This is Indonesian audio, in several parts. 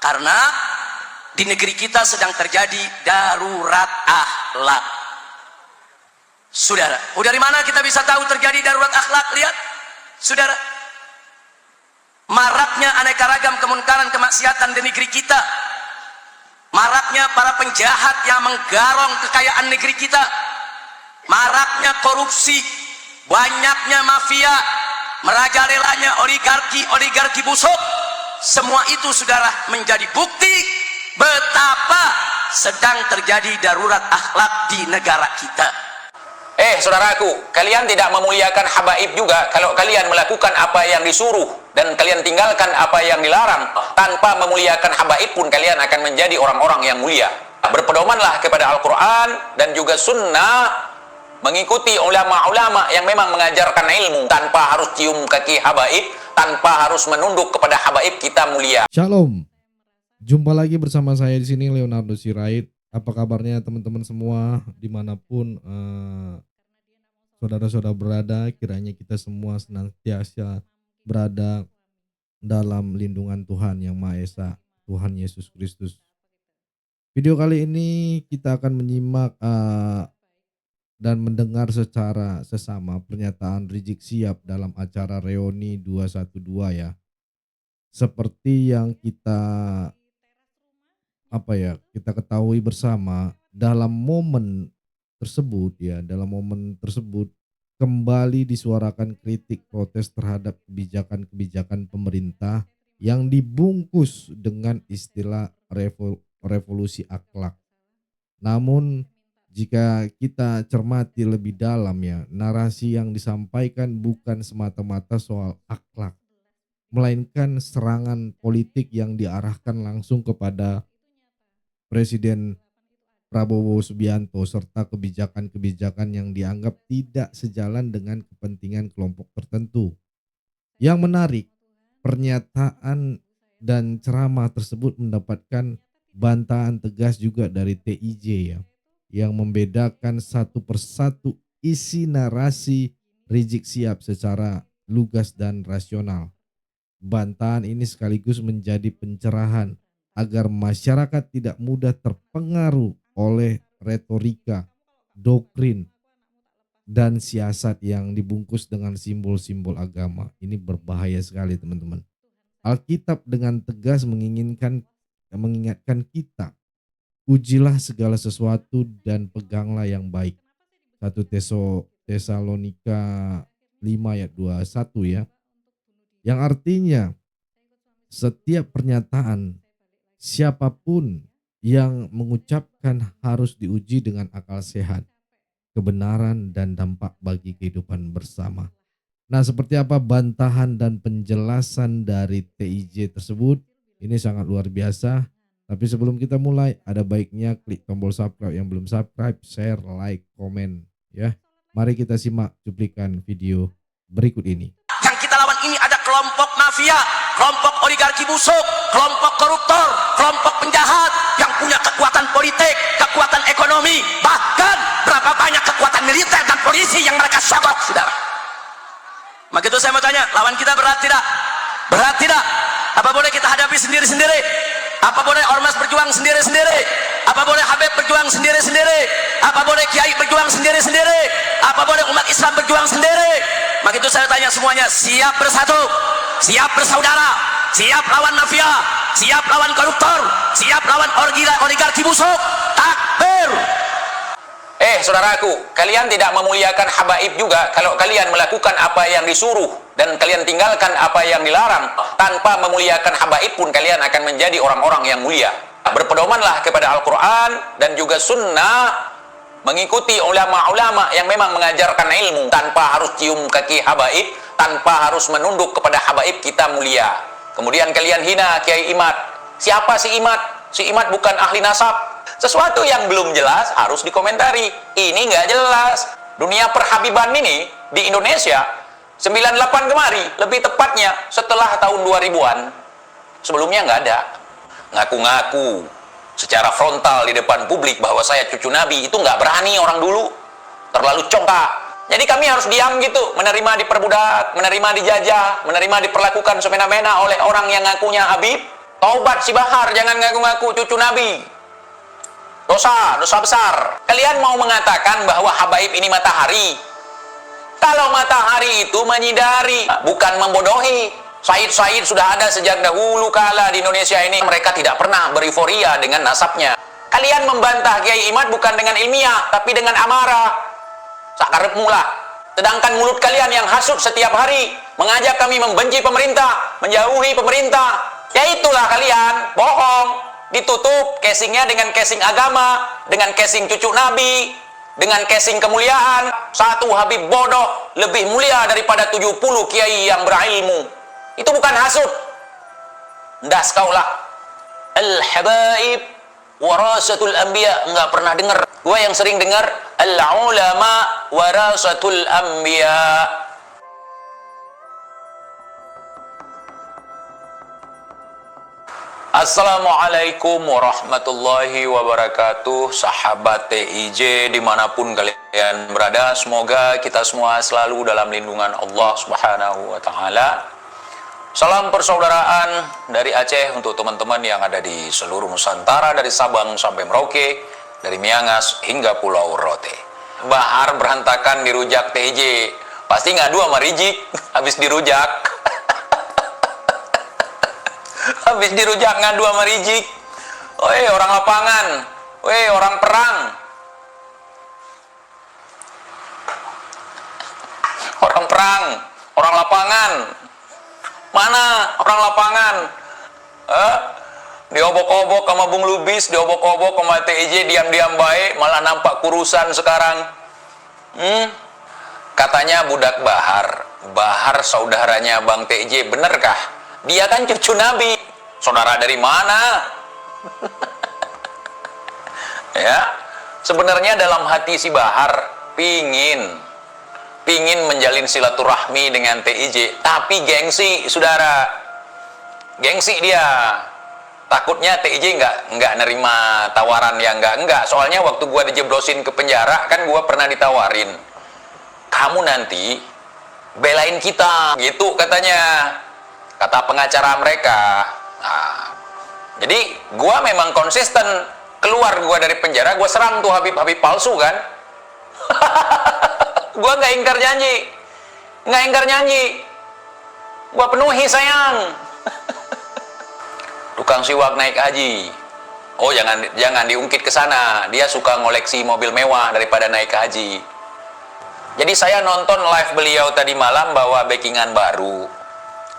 Karena di negeri kita sedang terjadi darurat akhlak. Saudara, dari mana kita bisa tahu terjadi darurat akhlak? Lihat, saudara, maraknya aneka ragam kemunkaran kemaksiatan di negeri kita, maraknya para penjahat yang menggarong kekayaan negeri kita, maraknya korupsi, banyaknya mafia, merajalelanya oligarki busuk. Semua itu, saudara, menjadi bukti betapa sedang terjadi darurat akhlak di negara kita. Saudaraku, kalian tidak memuliakan habaib juga kalau kalian melakukan apa yang disuruh dan kalian tinggalkan apa yang dilarang. Tanpa memuliakan habaib pun kalian akan menjadi orang-orang yang mulia. Berpedomanlah kepada Al-Quran dan juga sunnah, mengikuti ulama-ulama yang memang mengajarkan ilmu tanpa harus cium kaki habaib, tanpa harus menunduk kepada habaib, kita mulia. Shalom. Jumpa lagi bersama saya di sini, Leonardo Sirait. Apa kabarnya teman-teman semua dimanapun saudara-saudara berada? Kiranya kita semua senantiasa berada dalam lindungan Tuhan Yang Maha Esa, Tuhan Yesus Kristus. Video kali ini kita akan menyimak dan mendengar secara sesama pernyataan Rizik Syihab dalam acara Reuni 212 ya. Seperti yang kita ketahui bersama, dalam momen tersebut kembali disuarakan kritik protes terhadap kebijakan-kebijakan pemerintah yang dibungkus dengan istilah revolusi akhlak. Namun jika kita cermati lebih dalam ya, narasi yang disampaikan bukan semata-mata soal akhlak, melainkan serangan politik yang diarahkan langsung kepada Presiden Prabowo Subianto serta kebijakan-kebijakan yang dianggap tidak sejalan dengan kepentingan kelompok tertentu. Yang menarik, pernyataan dan ceramah tersebut mendapatkan bantahan tegas juga dari TIJ ya, yang membedakan satu persatu isi narasi Rizik Syihab secara lugas dan rasional. Bantahan ini sekaligus menjadi pencerahan agar masyarakat tidak mudah terpengaruh oleh retorika, doktrin, dan siasat yang dibungkus dengan simbol-simbol agama. Ini berbahaya sekali teman-teman. Alkitab dengan tegas mengingatkan kita, ujilah segala sesuatu dan peganglah yang baik. 1 Tesalonika 5 ayat 21 ya. Yang artinya setiap pernyataan siapapun yang mengucapkan harus diuji dengan akal sehat, kebenaran dan dampak bagi kehidupan bersama. Nah, seperti apa bantahan dan penjelasan dari TIJ tersebut? Ini sangat luar biasa. Tapi sebelum kita mulai, ada baiknya klik tombol subscribe yang belum subscribe, share, like, komen ya. Mari kita simak cuplikan video berikut ini. Yang kita lawan ini ada kelompok mafia, kelompok oligarki busuk, kelompok koruptor, kelompok penjahat yang punya kekuatan politik, kekuatan ekonomi, bahkan berapa banyak kekuatan militer dan polisi yang mereka sogok, saudara. Maka itu saya mau tanya, lawan kita berat tidak? Berat tidak? Apa boleh kita hadapi sendiri-sendiri? Apa boleh ormas berjuang sendiri-sendiri? Apa boleh Habib berjuang sendiri-sendiri? Apa boleh kiai berjuang sendiri-sendiri? Apa boleh umat Islam berjuang sendiri? Maka itu saya tanya semuanya, siap bersatu, siap bersaudara, siap lawan mafia, siap lawan koruptor, siap lawan oligarki busuk. Takbir. Saudaraku, kalian tidak memuliakan habaib juga kalau kalian melakukan apa yang disuruh dan kalian tinggalkan apa yang dilarang. Tanpa memuliakan habaib pun kalian akan menjadi orang-orang yang mulia. Berpedomanlah kepada Al-Quran dan juga sunnah, mengikuti ulama-ulama yang memang mengajarkan ilmu tanpa harus cium kaki habaib, tanpa harus menunduk kepada habaib, kita mulia. Kemudian kalian hina Kiai Imad. Siapa si Imad? Si Imad bukan ahli nasab. Sesuatu yang belum jelas harus dikomentari. Ini nggak jelas. Dunia perhabiban ini di Indonesia 98 kemari, lebih tepatnya setelah tahun 2000-an. Sebelumnya nggak ada. Ngaku-ngaku secara frontal di depan publik bahwa saya cucu Nabi, itu nggak berani orang dulu. Terlalu congkak. Jadi kami harus diam gitu, menerima diperbudak, menerima dijajah, menerima diperlakukan semena-mena oleh orang yang ngakunya Habib. Taubat si Bahar, jangan ngaku-ngaku cucu Nabi. Dosa besar. Kalian mau mengatakan bahwa habaib ini matahari? Kalau matahari itu menyinari, bukan membodohi. Said sudah ada sejak dahulu kala di Indonesia ini. Mereka tidak pernah beriforia dengan nasabnya. Kalian membantah Kiai Imad bukan dengan ilmiah, tapi dengan amarah. Sakarep mula. Sedangkan mulut kalian yang hasut setiap hari, mengajak kami membenci pemerintah, menjauhi pemerintah. Ya itulah kalian, bohong. Ditutup casingnya dengan casing agama, dengan casing cucu Nabi, dengan casing kemuliaan. Satu Habib bodoh lebih mulia daripada 70 kiai yang berilmu. Itu bukan hasut. Ndas kaulah. Al-habaib warasatul anbiya. Enggak pernah dengar. Gua yang sering dengar al-ulama warasatul anbiya. Assalamualaikum warahmatullahi wabarakatuh. Sahabat TIJ dimanapun kalian berada, semoga kita semua selalu dalam lindungan Allah Subhanahu wa Ta'ala. Salam persaudaraan dari Aceh untuk teman-teman yang ada di seluruh Nusantara, dari Sabang sampai Merauke, dari Miangas hingga Pulau Rote. Bahar berantakan dirujak TIJ, pasti ngadu sama Rijik habis dirujak. Habis dirujak ngadu sama Rijik. Woi orang lapangan, woi orang perang. Orang perang, orang lapangan. Mana orang lapangan? Diobok-obok sama Bung Lubis, diobok-obok sama TIJ, diam-diam baik, malah nampak kurusan sekarang. Katanya budak Bahar saudaranya Bang TIJ, benerkah? Dia kan cucu Nabi. Saudara dari mana? Ya, sebenarnya dalam hati si Bahar pingin menjalin silaturahmi dengan TIJ, tapi gengsi, saudara. Gengsi dia. Takutnya TIJ nggak nerima tawaran yang enggak. Soalnya waktu gua dijeblosin ke penjara, kan gua pernah ditawarin, kamu nanti belain kita, gitu katanya. Kata pengacara mereka. Nah, jadi gua memang konsisten. Keluar gua dari penjara, gua serang tuh Habib-Habib palsu kan. Gua nggak ingkar janji, gua penuhi sayang. Tukang siwak naik haji, oh jangan diungkit ke sana. Dia suka ngoleksi mobil mewah daripada naik haji. Jadi saya nonton live beliau tadi malam bawa backingan baru.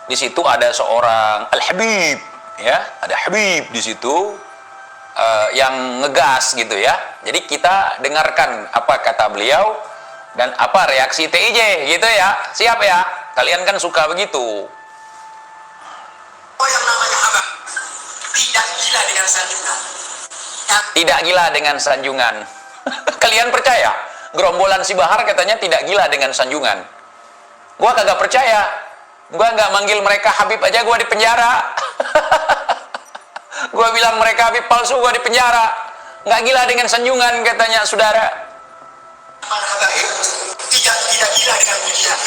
Di situ ada seorang Al-Habib, ya, ada Habib di situ yang ngegas gitu ya. Jadi kita dengarkan apa kata beliau dan apa reaksi TIJ gitu ya. Siap ya? Kalian kan suka begitu. Oh, yang namanya abang tidak gila dengan sanjungan. Tidak gila dengan sanjungan. Kalian percaya? Gerombolan si Bahar katanya tidak gila dengan sanjungan. Gua kagak percaya. Gua nggak manggil mereka Habib aja gua di penjara. Gua bilang mereka Habib palsu, gua di penjara. Nggak gila dengan sanjungan katanya, saudara. Para habaib tidak gila dengan pujian.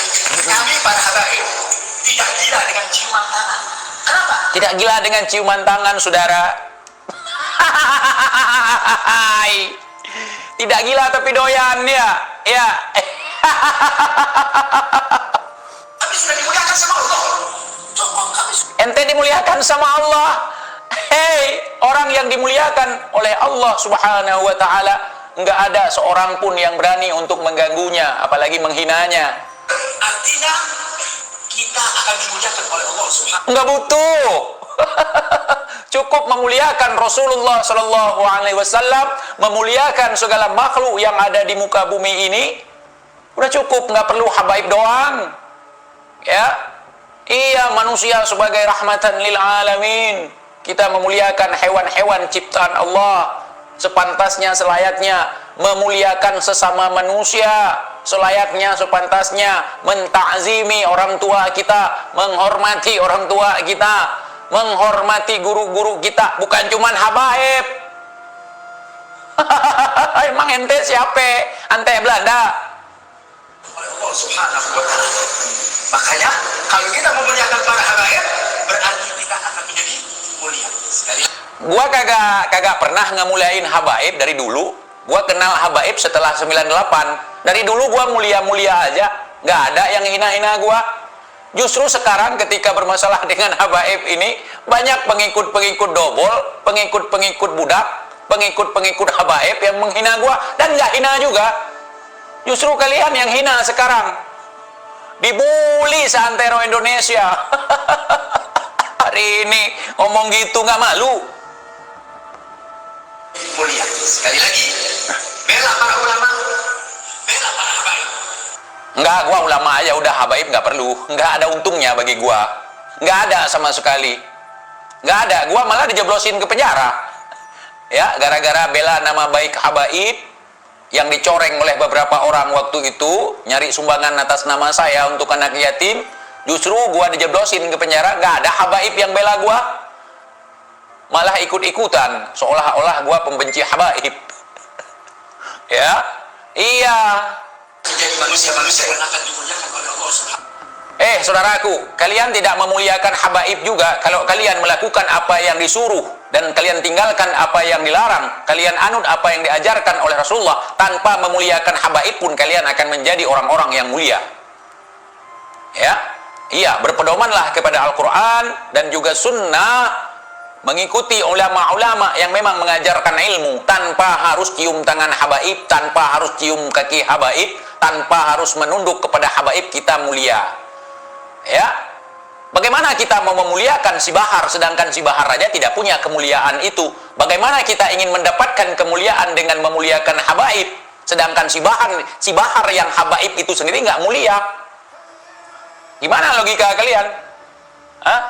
Kami para habaib tidak gila dengan ciuman tangan. Kenapa? Tidak gila dengan ciuman tangan, saudara. Tidak gila tapi doyan ya. Ya. Kami sudah dimuliakan sama Allah. Ente dimuliakan sama Allah. Hei, orang yang dimuliakan oleh Allah Subhanahu wa Ta'ala, nggak ada seorang pun yang berani untuk mengganggunya, apalagi menghinanya. Artinya kita akan dimuliakan oleh Allah Subhanahu. Nggak butuh. Cukup memuliakan Rasulullah Sallallahu Alaihi Wasallam, memuliakan segala makhluk yang ada di muka bumi ini. Udah cukup, nggak perlu habaib doang. Ya, iya, manusia sebagai rahmatan lil alamin. Kita memuliakan hewan-hewan ciptaan Allah sepantasnya, selayaknya. Memuliakan sesama manusia selayaknya, sepantasnya. Mentakzimi orang tua kita, menghormati orang tua kita, menghormati guru-guru kita, bukan cuman habaib. Emang ente siapa? Ante Belanda? Oleh Allah Subhanahu wa Ta'ala. Makanya kalau kita memuliakan para habaib, berarti kita akan menjadi mulia. Sekali Gua kagak pernah ngemulain habaib dari dulu. Gua kenal habaib setelah 98. Dari dulu gua mulia-mulia aja, nggak ada yang hina-hina gua. Justru sekarang ketika bermasalah dengan habaib ini, banyak pengikut-pengikut dobol, pengikut-pengikut budak, pengikut-pengikut habaib yang menghina gua, dan nggak hina juga. Justru kalian yang hina sekarang. Dibully seantero Indonesia. Hari ini ngomong gitu nggak malu. mulia. Sekali lagi, bela para ulama, bela para habaib. Enggak, gua ulama aja udah, habaib nggak perlu. Nggak ada untungnya bagi gua. Nggak ada sama sekali. Nggak ada. Gua malah dijeblosin ke penjara. Ya, gara-gara bela nama baik habaib yang dicoreng oleh beberapa orang waktu itu, nyari sumbangan atas nama saya untuk anak yatim. Justru gua dijeblosin ke penjara. Nggak ada habaib yang bela gua. Malah ikut-ikutan, seolah-olah gua pembenci habaib. Ya, iya. Menjadi manusia-manusia yang akan dimuliakan oleh Allah Subhanahu. Saudaraku, kalian tidak memuliakan habaib juga kalau kalian melakukan apa yang disuruh dan kalian tinggalkan apa yang dilarang. Kalian anut apa yang diajarkan oleh Rasulullah tanpa memuliakan habaib pun kalian akan menjadi orang-orang yang mulia. Ya, iya, berpedomanlah kepada Al-Quran dan juga Sunnah, mengikuti ulama-ulama yang memang mengajarkan ilmu tanpa harus cium tangan habaib, tanpa harus cium kaki habaib, tanpa harus menunduk kepada habaib, kita mulia. Ya, bagaimana kita mau memuliakan si Bahar sedangkan si Bahar aja tidak punya kemuliaan itu? Bagaimana kita ingin mendapatkan kemuliaan dengan memuliakan habaib sedangkan si Bahar yang habaib itu sendiri nggak mulia? Gimana logika kalian? Hah?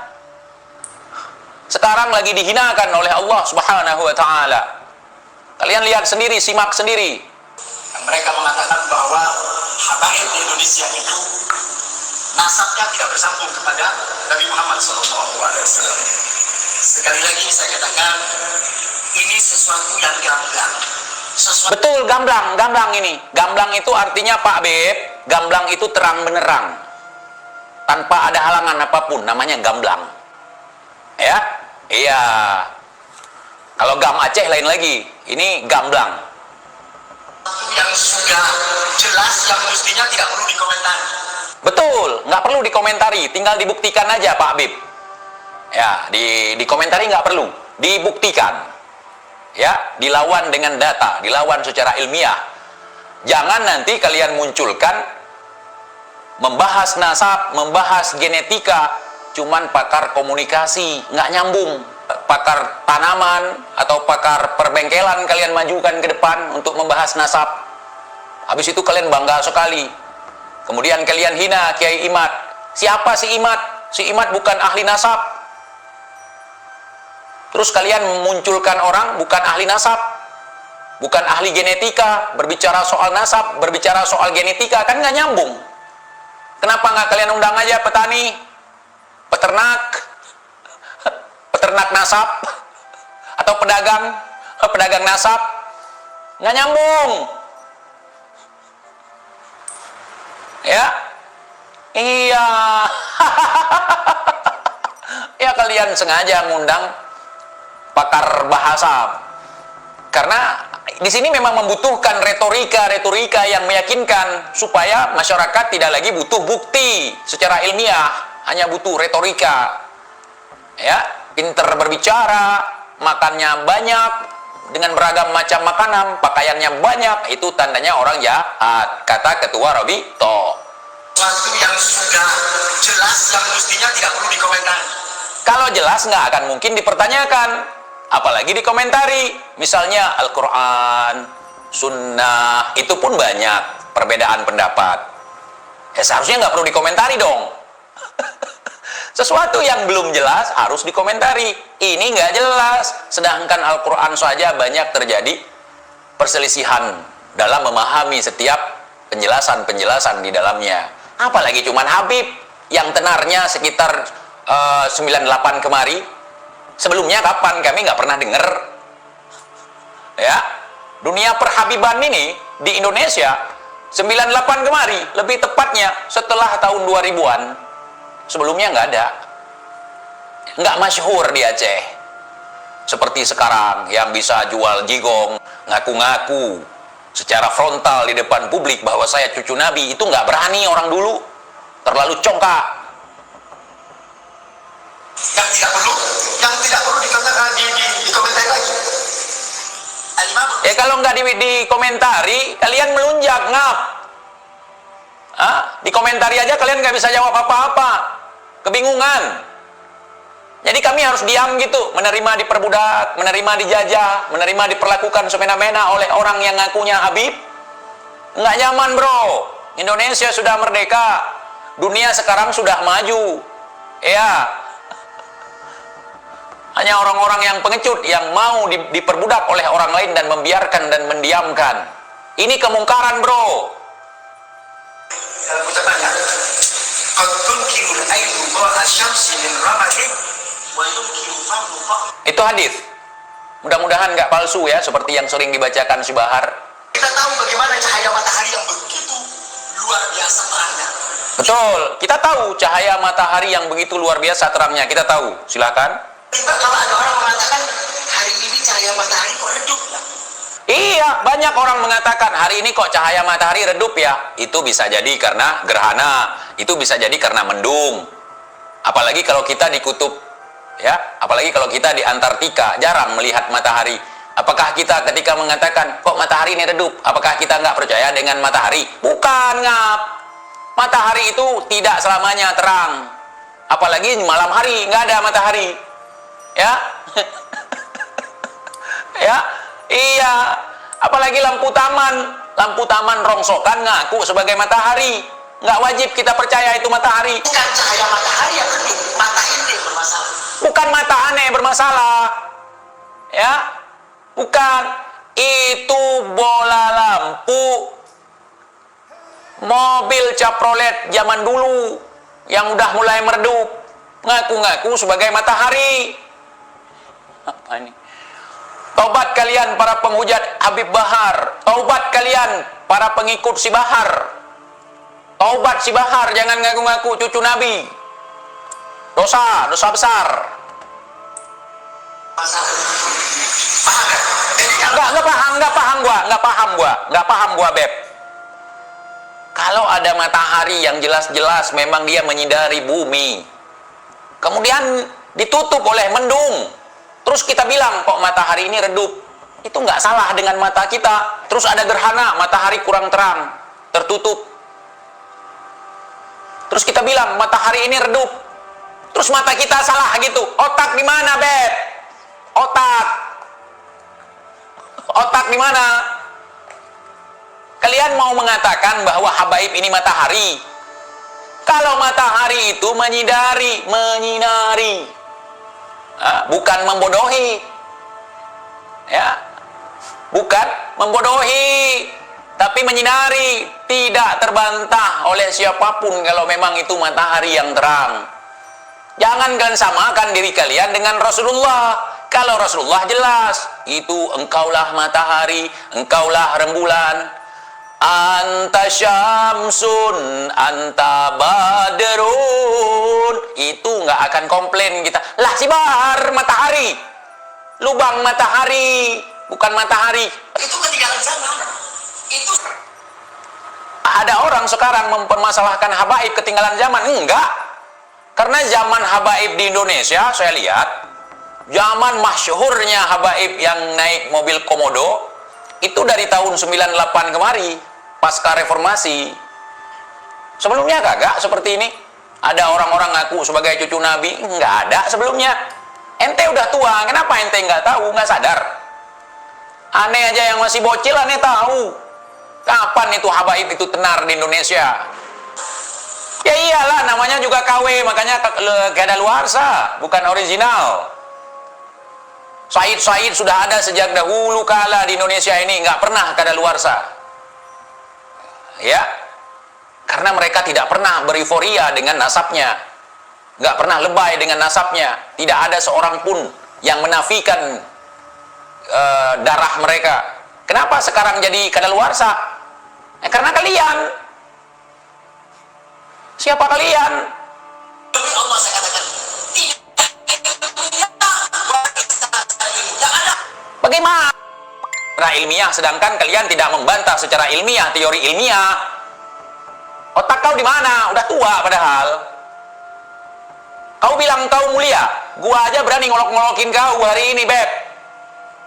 Sekarang lagi dihinakan oleh Allah Subhanahu wa Ta'ala. Kalian lihat sendiri, simak sendiri. Mereka mengatakan bahwa habaib di Indonesia itu nasabnya tidak bersambung kepada Nabi Muhammad SAW. Sekali lagi saya katakan, ini sesuatu yang gamblang. Betul, gamblang ini. Gamblang itu artinya, Pak Beb, gamblang itu terang benerang, tanpa ada halangan apapun, namanya gamblang. Ya, iya. Kalau gam Aceh lain lagi, ini gamblang. Yang sudah jelas, yang mestinya tidak perlu dikomentari. Betul, nggak perlu dikomentari, tinggal dibuktikan aja Pak Bib. Ya, dikomentari nggak perlu, dibuktikan. Ya, dilawan dengan data, dilawan secara ilmiah. Jangan nanti kalian munculkan membahas nasab, membahas genetika, cuman pakar komunikasi, nggak nyambung. Pakar tanaman atau pakar perbengkelan kalian majukan ke depan untuk membahas nasab. Habis itu kalian bangga sekali. Kemudian kalian hina Kiai Imad. Siapa si Imad? Si Imad bukan ahli nasab. Terus kalian munculkan orang bukan ahli nasab, bukan ahli genetika, berbicara soal nasab, berbicara soal genetika, kan nggak nyambung. Kenapa nggak kalian undang aja petani, peternak nasab, atau pedagang nasab? Nggak nyambung. Ya, iya. Ya, kalian sengaja ngundang pakar bahasa karena di sini memang membutuhkan retorika yang meyakinkan supaya masyarakat tidak lagi butuh bukti secara ilmiah, hanya butuh retorika. Ya, pinter berbicara, makannya banyak dengan beragam macam makanan, pakaiannya banyak, itu tandanya orang jahat, kata Ketua Robito. Sesuatu yang sudah jelas, yang mestinya tidak perlu dikomentari. Kalau jelas nggak akan mungkin dipertanyakan, apalagi dikomentari. Misalnya Al-Quran, Sunnah, itu pun banyak perbedaan pendapat. Ya seharusnya nggak perlu dikomentari dong. Sesuatu yang belum jelas harus dikomentari. Ini nggak jelas. Sedangkan Al-Quran saja banyak terjadi perselisihan dalam memahami setiap penjelasan-penjelasan di dalamnya. Apalagi cuman Habib yang tenarnya sekitar 98 kemari. Sebelumnya kapan? Kami nggak pernah dengar. Ya, dunia perhabiban ini di Indonesia 98 kemari, lebih tepatnya setelah tahun 2000-an. Sebelumnya nggak ada, nggak masyhur di Aceh. seperti sekarang yang bisa jual jigong, ngaku-ngaku secara frontal di depan publik bahwa saya cucu Nabi, itu nggak berani orang dulu, terlalu congkak. Yang tidak perlu dikatakan di komentar lagi. Ya kalau nggak dikomentari, kalian melunjak, ngap. Dikomentari aja kalian nggak bisa jawab apa-apa, kebingungan. Jadi kami harus diam gitu, menerima diperbudak, menerima dijajah, menerima diperlakukan semena-mena oleh orang yang ngakunya Habib. Nggak nyaman bro. Indonesia sudah merdeka, dunia sekarang sudah maju. Ya, hanya orang-orang yang pengecut yang mau diperbudak oleh orang lain dan membiarkan dan mendiamkan. Ini kemungkaran bro. Aku tanya, qad tunkiru al-ainu dha'a syamsi min ramadin wa yumkinu fahmu fahmu. Itu hadis. Mudah-mudahan nggak palsu ya, seperti yang sering dibacakan si Bahar. Kita tahu bagaimana cahaya matahari yang begitu luar biasa terangnya. Betul, kita tahu cahaya matahari yang begitu luar biasa terangnya. Kita tahu, silakan. Tiba kalau ada orang mengatakan hari ini cahaya matahari kok redup ya? Iya, banyak orang mengatakan hari ini kok cahaya matahari redup ya. Itu bisa jadi karena gerhana, itu bisa jadi karena mendung. Apalagi kalau kita di kutub, ya, apalagi kalau kita di Antartika, jarang melihat matahari. Apakah kita ketika mengatakan kok matahari ini redup, apakah kita nggak percaya dengan matahari? Bukan, ngap. Matahari itu tidak selamanya terang. Apalagi malam hari nggak ada matahari. Ya. Ya. Iya, apalagi lampu taman rongsokan ngaku sebagai matahari. Nggak wajib kita percaya itu matahari. Bukan cahaya matahari yang redup, mata ente bermasalah. Bukan mata aneh bermasalah. Ya, bukan. Itu bola lampu mobil Chevrolet zaman dulu yang udah mulai meredup. Ngaku-ngaku sebagai matahari. Apa ini? Taubat kalian para penghujat Habib Bahar. Taubat kalian para pengikut si Bahar. Taubat si Bahar, jangan ngaku-ngaku cucu Nabi. Dosa besar. Nggak paham gua, Beb. Kalau ada matahari yang jelas-jelas memang dia menyinari bumi, kemudian ditutup oleh mendung, terus kita bilang kok matahari ini redup, itu nggak salah dengan mata kita. Terus ada gerhana, matahari kurang terang, tertutup, terus kita bilang matahari ini redup, terus mata kita salah gitu. Otak di mana, Beb? Otak di mana? Kalian mau mengatakan bahwa habaib ini matahari. Kalau matahari itu menyinari, bukan membodohi. Ya, bukan membodohi, tapi menyinari, tidak terbantah oleh siapapun kalau memang itu matahari yang terang. Jangan kalian samakan diri kalian dengan Rasulullah. Kalau Rasulullah jelas, itu engkaulah matahari, engkaulah rembulan. Anta syamsun, anta badrun. Itu nggak akan komplain kita. Lah si Bahar matahari, lubang matahari, bukan matahari. Itu ketinggalan zaman. Itu Ada orang sekarang mempermasalahkan habaib ketinggalan zaman. Enggak. Karena zaman habaib di Indonesia, saya lihat, zaman masyhurnya habaib yang naik mobil komodo, itu dari tahun 98 kemari, pasca reformasi. Sebelumnya kagak seperti ini. Ada orang-orang ngaku sebagai cucu Nabi, nggak ada sebelumnya. Ente udah tua, kenapa ente nggak tahu, nggak sadar? Aneh aja yang masih bocil, aneh tahu. Kapan itu habaib itu tenar di Indonesia? Ya iyalah, namanya juga KW, makanya kadaluarsa, bukan original. Said sudah ada sejak dahulu kala di Indonesia ini, nggak pernah kadaluarsa. Ya, karena mereka tidak pernah beriforia dengan nasabnya, nggak pernah lebay dengan nasabnya. Tidak ada seorang pun yang menafikan darah mereka. Kenapa sekarang jadi kadaluarsa? Karena kalian. Siapa kalian? demi Allah saya katakan, tidak yang ada. Bagaimana ilmiah sedangkan kalian tidak membantah secara ilmiah, teori ilmiah? Otak kau di mana? Udah tua padahal. Kau bilang kau mulia, gua aja berani ngolok-ngolokin kau hari ini, Beb.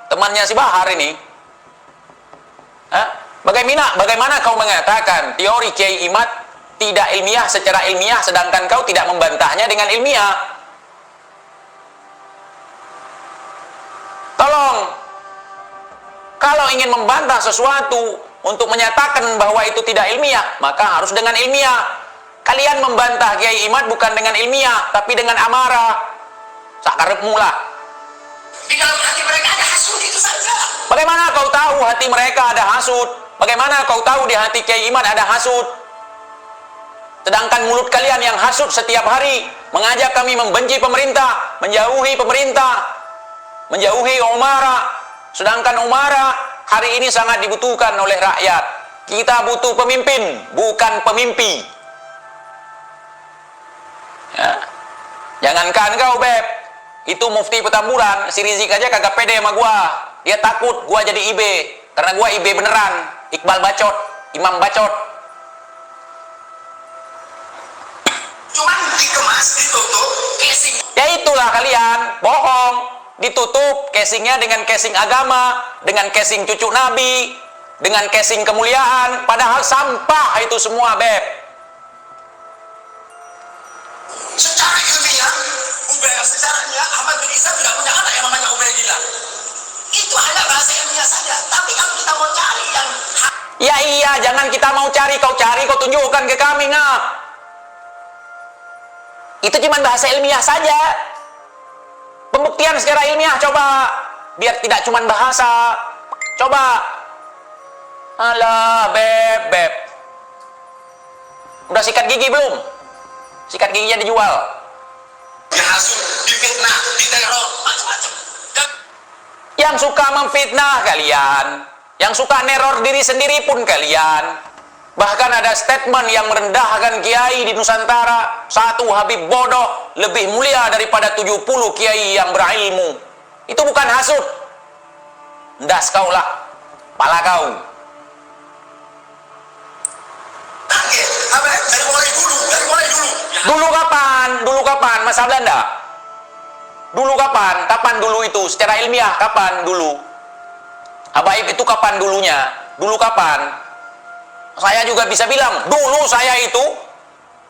Temannya si Bahar ini. Hah? Bagaimana kau mengatakan teori Kiai Imad tidak ilmiah secara ilmiah sedangkan kau tidak membantahnya dengan ilmiah? Tolong, kalau ingin membantah sesuatu untuk menyatakan bahwa itu tidak ilmiah, maka harus dengan ilmiah. Kalian membantah Kiai Imad bukan dengan ilmiah, tapi dengan amarah. Sakarep mula. Di dalam hati mereka ada hasud, itu saja. Bagaimana kau tahu hati mereka ada hasud? Bagaimana kau tahu di hati Kiai Imad ada hasud? Sedangkan mulut kalian yang hasud setiap hari mengajak kami membenci pemerintah, menjauhi pemerintah, menjauhi umara. Sedangkan umara hari ini sangat dibutuhkan oleh rakyat. Kita butuh pemimpin, bukan pemimpi. Ya. Jangankan kau, Beb, itu Mufti Petamburan, si Rizik aja kagak pede sama gua. Dia takut gua jadi IB, karena gua IB beneran, Iqbal Bacot, Imam Bacot. Cuman dikemas, ditutup, casing. Ya itulah kalian, bohong. Ditutup casingnya dengan casing agama, dengan casing cucu Nabi, dengan casing kemuliaan, padahal sampah itu semua, Beb. Secara ilmiah, secaranya Ahmad bin Isa tidak punya anak yang namanya Ubaidillah. Itu hanya bahasa ilmiah saja. Tapi kalau kita mau cari yang Ya iya, jangan kita mau cari, kau tunjukkan ke kami, ngap. Itu cuma bahasa ilmiah saja. Pembuktian secara ilmiah, coba. Biar tidak cuma bahasa. Coba. Alah, Beb. Udah sikat gigi belum? Sikat giginya dijual. dihasut, difitnah, diteror, macam-macam. Dan Yang suka memfitnah kalian, yang suka neror diri sendiri pun kalian. Bahkan ada statement yang merendahkan kiai di Nusantara. Satu Habib bodoh lebih mulia daripada 70 kiai yang berilmu. Itu bukan hasut. Ndas kau lah, pala kau. kaget, dari mulai dulu. Ya, Dulu kapan? Masa Belanda? Dulu kapan? Kapan dulu itu? Secara ilmiah, kapan dulu? Habaib itu kapan dulunya? Dulu kapan? Saya juga bisa bilang, dulu saya itu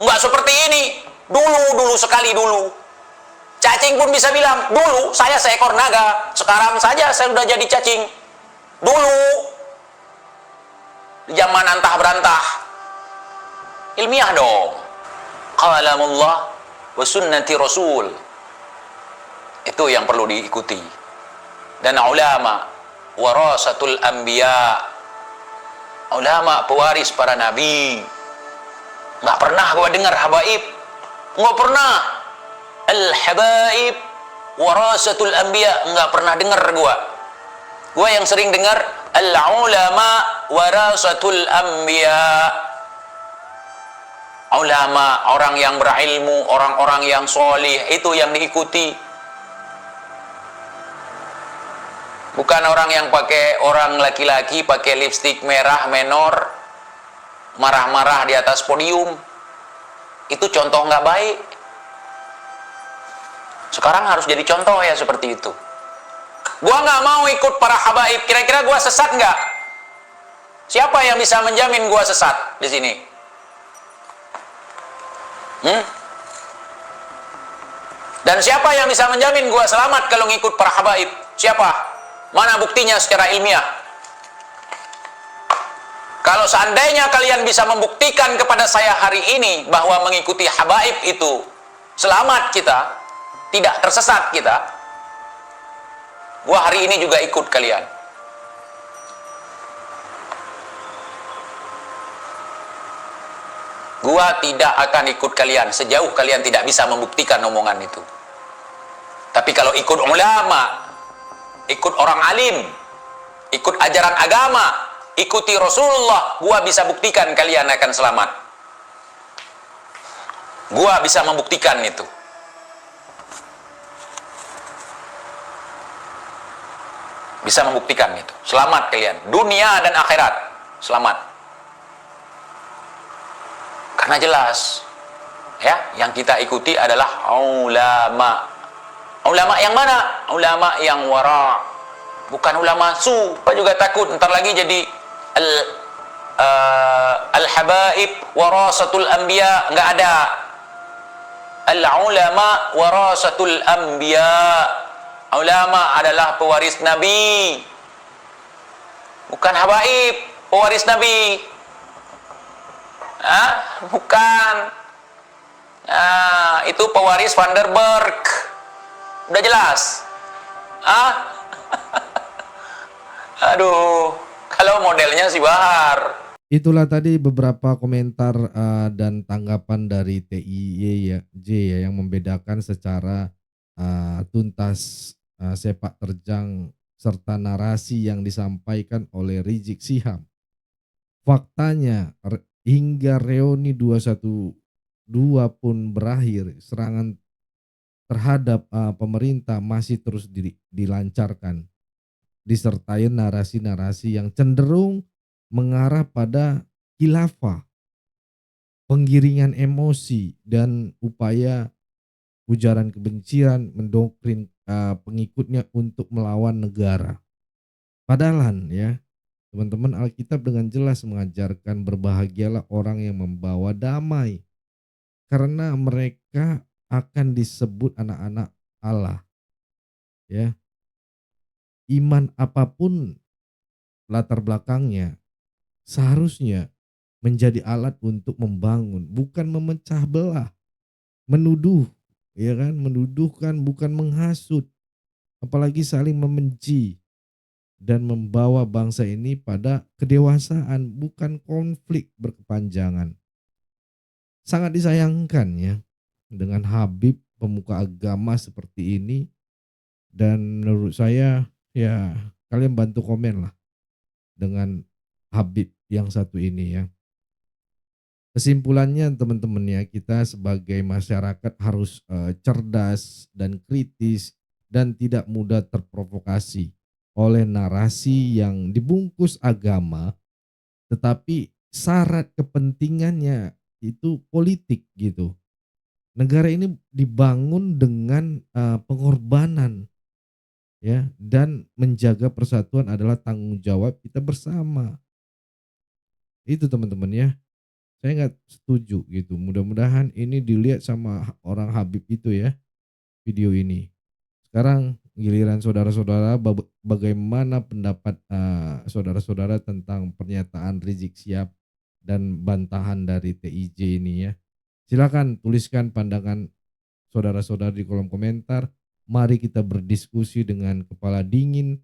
nggak seperti ini. Dulu sekali dulu. Cacing pun bisa bilang, dulu saya seekor naga. Sekarang saja saya sudah jadi cacing. Dulu. Di zaman antah berantah. Ilmiah dong. Qalamullah wa sunnati Rasul. Itu yang perlu diikuti. Dan ulama warasatul anbiya. Ulama pewaris para nabi. Nggak pernah gua dengar habaib. Nggak pernah. Al-habaib warasatul anbiya. Nggak pernah dengar gua. Gua yang sering dengar al-ulama warasatul anbiya. Ulama, orang yang berilmu, orang-orang yang solih, itu yang diikuti. Bukan orang yang pakai, orang laki-laki pakai lipstik merah menor, marah-marah di atas podium. Itu contoh nggak baik. Sekarang harus jadi contoh ya seperti itu. Gua nggak mau ikut para habaib. Kira-kira gua sesat nggak? Siapa yang bisa menjamin gua sesat di sini? Dan siapa yang bisa menjamin gua selamat kalau ngikut para habaib? Siapa? Mana buktinya secara ilmiah? Kalau seandainya kalian bisa membuktikan kepada saya hari ini bahwa mengikuti habaib itu selamat kita, tidak tersesat kita, gua hari ini juga ikut kalian. Gua tidak akan ikut kalian sejauh kalian tidak bisa membuktikan omongan itu. Tapi kalau ikut ulama, ikut orang alim, ikut ajaran agama, ikuti Rasulullah, gua bisa buktikan kalian akan selamat. Gua bisa membuktikan itu. bisa membuktikan itu. Selamat kalian, dunia dan akhirat. Selamat. Karena jelas, ya, yang kita ikuti adalah ulama. Ulama yang mana? Ulama yang wara, bukan ulama su. Apa juga takut ntar lagi jadi al-habaib warasatul anbiya. Enggak ada. Al-ulama warasatul anbiya. Ulama adalah pewaris Nabi, bukan habaib pewaris Nabi. Bukan. Itu pewaris Vanderberg. Udah jelas. Aduh, kalau modelnya si Bahar. Itulah tadi beberapa komentar dan tanggapan dari TIY ya, yang membedakan secara tuntas sepak terjang serta narasi yang disampaikan oleh Rizik Syihab. Faktanya hingga reuni 212 pun berakhir, serangan terhadap pemerintah masih terus dilancarkan, disertai narasi-narasi yang cenderung mengarah pada khilafah, penggiringan emosi, dan upaya ujaran kebencian mendoktrin pengikutnya untuk melawan negara. Padahal ya, teman-teman, Alkitab dengan jelas mengajarkan berbahagialah orang yang membawa damai, karena mereka akan disebut anak-anak Allah. Ya, iman apapun latar belakangnya seharusnya menjadi alat untuk membangun, bukan memecah belah, menuduh, ya kan, menuduhkan, bukan menghasut, apalagi saling membenci, dan membawa bangsa ini pada kedewasaan, bukan konflik berkepanjangan. Sangat disayangkan ya, dengan Habib pemuka agama seperti ini, dan menurut saya ya kalian bantu komen lah dengan Habib yang satu ini ya. Kesimpulannya teman-teman ya, kita sebagai masyarakat harus cerdas dan kritis dan tidak mudah terprovokasi oleh narasi yang dibungkus agama, tetapi syarat kepentingannya itu politik gitu. Negara ini dibangun dengan pengorbanan ya, dan menjaga persatuan adalah tanggung jawab kita bersama. Itu teman-teman ya. Saya nggak setuju gitu. Mudah-mudahan ini dilihat sama orang Habib itu ya, video ini. Sekarang giliran saudara-saudara, bagaimana pendapat saudara-saudara tentang pernyataan Rizik Syihab dan bantahan dari TIJ ini ya. Silakan tuliskan pandangan saudara-saudara di kolom komentar. Mari kita berdiskusi dengan kepala dingin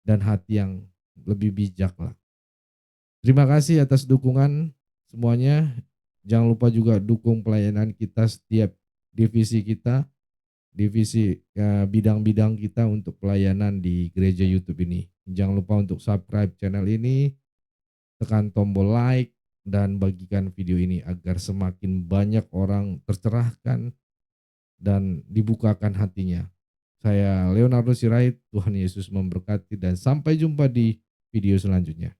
dan hati yang lebih bijak lah. Terima kasih atas dukungan semuanya. Jangan lupa juga dukung pelayanan kita setiap divisi kita, divisi bidang-bidang kita untuk pelayanan di gereja YouTube ini. Jangan lupa untuk subscribe channel ini, tekan tombol like, dan bagikan video ini agar semakin banyak orang tercerahkan dan dibukakan hatinya. Saya Leonardo Sirait, Tuhan Yesus memberkati, dan sampai jumpa di video selanjutnya.